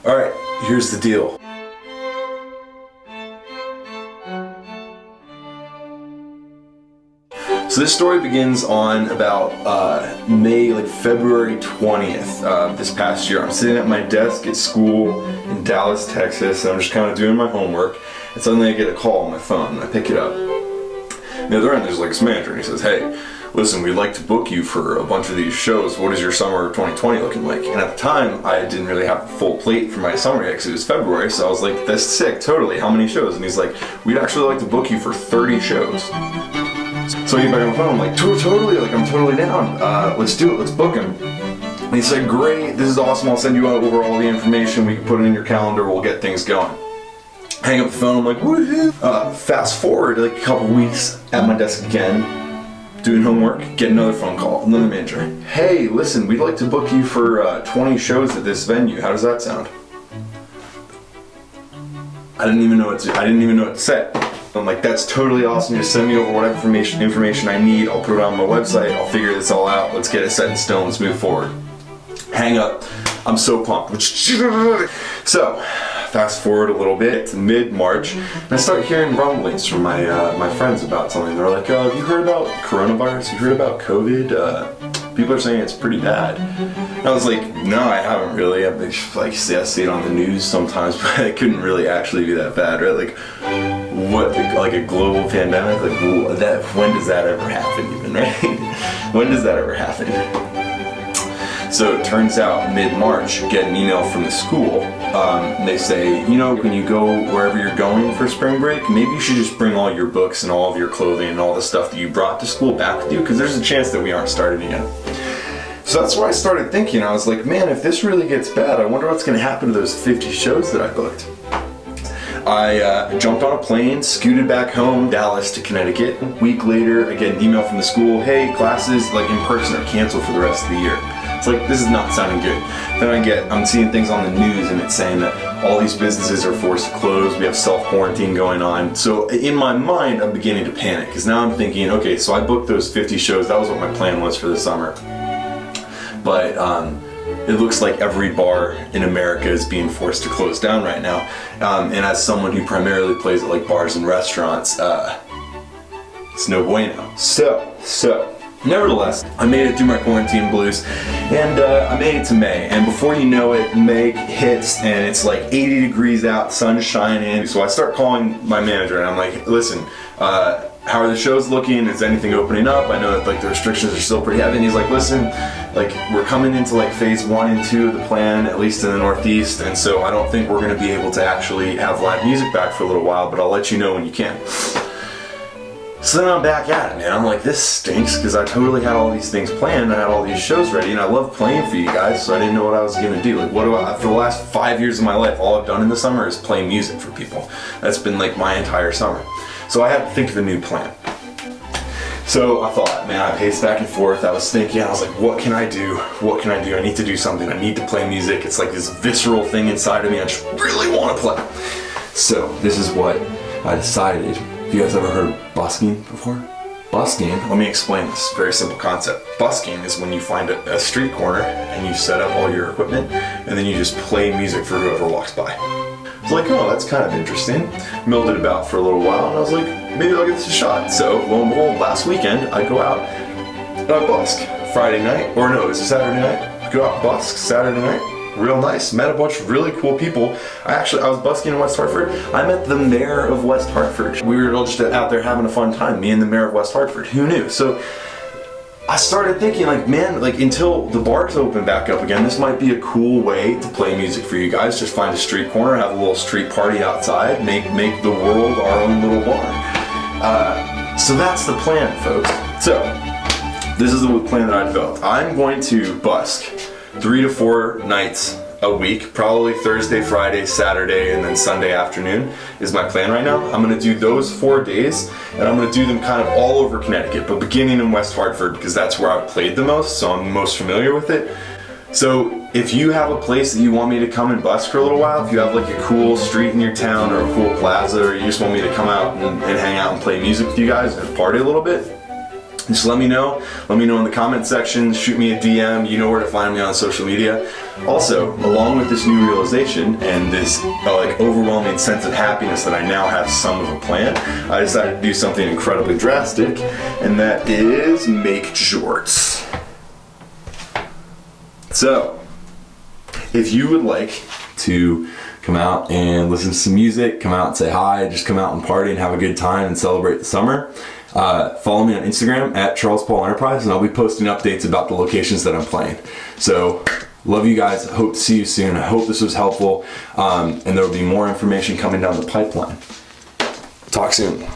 Alright, here's the deal. So this story begins on about February 20th this past year. I'm sitting at my desk at school in Dallas, Texas, and I'm just kind of doing my homework, and suddenly I get a call on my phone, and I pick it up. And the other end, there's like this manager, and he says, "Hey, listen, we'd like to book you for a bunch of these shows. What is your summer of 2020 looking like?" And at the time, I didn't really have a full plate for my summer yet because it was February, so I was like, "That's sick, totally. How many shows?" And he's like, "We'd actually like to book you for 30 shows. So I get back on the phone, I'm like, totally, like I'm totally down. Let's do it, let's book him. And he said, "Great, this is awesome, I'll send you out over all the information, we can put it in your calendar, we'll get things going." Hang up the phone, I'm like, woohoo! Fast forward like a couple weeks at my desk again, doing homework, get another phone call, another manager. "Hey, listen, we'd like to book you for 20 shows at this venue, how does that sound?" I didn't even know what to say. I'm like, "That's totally awesome, just send me over whatever information I need, I'll put it on my website, I'll figure this all out, let's get it set in stone, let's move forward." Hang up, I'm so pumped. So, fast forward a little bit to mid-March, and I start hearing rumblings from my friends about something. They're like, "Have you heard about coronavirus? You heard about COVID? People are saying it's pretty bad." And I was like, "No, I haven't really. I see it on the news sometimes, but it couldn't really actually be that bad, right? Like, what, like a global pandemic? Like, when does that ever happen even, right? When does that ever happen?" So it turns out mid-March, get an email from the school. They say, "When you go wherever you're going for spring break, maybe you should just bring all your books and all of your clothing and all the stuff that you brought to school back with you, because there's a chance that we aren't starting again." So that's where I started thinking. I was like, man, if this really gets bad, I wonder what's going to happen to those 50 shows that I booked. I jumped on a plane, scooted back home, Dallas to Connecticut. A week later, I get an email from the school, "Hey, classes in person are canceled for the rest of the year." It's like, this is not sounding good. Then I'm seeing things on the news, and it's saying that all these businesses are forced to close, we have self-quarantine going on. So in my mind, I'm beginning to panic, because now I'm thinking, okay, so I booked those 50 shows, that was what my plan was for the summer. But it looks like every bar in America is being forced to close down right now. And as someone who primarily plays at like bars and restaurants, it's no bueno. So, nevertheless, I made it through my quarantine blues, and I made it to May. And before you know it, May hits, and it's like 80 degrees out, sun's shining. So I start calling my manager, and I'm like, "Listen, how are the shows looking? Is anything opening up? I know that like the restrictions are still pretty heavy." And he's like, "Listen, like we're coming into like phase 1 and 2 of the plan, at least in the Northeast, and so I don't think we're going to be able to actually have live music back for a little while, but I'll let you know when you can." So then I'm back at it, man. I'm like, this stinks, because I totally had all these things planned. I had all these shows ready, and I love playing for you guys, so I didn't know what I was going to do. Like, for the last 5 years of my life, all I've done in the summer is play music for people. That's been like my entire summer. So I had to think of a new plan. So I thought, man, I paced back and forth. I was thinking, I was like, what can I do? What can I do? I need to do something. I need to play music. It's like this visceral thing inside of me. I just really want to play. So this is what I decided. Have you guys ever heard of busking before? Busking, let me explain this very simple concept. Busking is when you find a street corner and you set up all your equipment, and then you just play music for whoever walks by. I was like, oh, that's kind of interesting. Milled it about for a little while, and I was like, maybe I'll give this a shot. So lo and behold, last weekend I go out and I busk. Friday night, or no, it was a Saturday night. I go out busk Saturday night. Real nice. Met a bunch of really cool people. I was busking in West Hartford. I met the mayor of West Hartford. We were all just out there having a fun time, me and the mayor of West Hartford. Who knew? So I started thinking, like, man, like until the bars open back up again, this might be a cool way to play music for you guys. Just find a street corner, have a little street party outside, make the world our own little bar. So that's the plan, folks. So this is the plan that I developed. I'm going to busk 3 to 4 nights a week, probably Thursday, Friday, Saturday, and then Sunday afternoon is my plan right now. I'm going to do those 4 days, and I'm going to do them kind of all over Connecticut, but beginning in West Hartford because that's where I've played the most, so I'm most familiar with it. So if you have a place that you want me to come and busk for a little while, if you have like a cool street in your town or a cool plaza, or you just want me to come out and hang out and play music with you guys and party a little bit, just let me know. Let me know in the comment section. Shoot me a DM. You know where to find me on social media. Also, along with this new realization and this like overwhelming sense of happiness that I now have some of a plan, I decided to do something incredibly drastic, and that is make jorts. So, if you would like to come out and listen to some music, come out and say hi, just come out and party and have a good time and celebrate the summer, follow me on Instagram at Charles Paul Enterprise, and I'll be posting updates about the locations that I'm playing. So, love you guys. Hope to see you soon. I hope this was helpful, and there will be more information coming down the pipeline. Talk soon.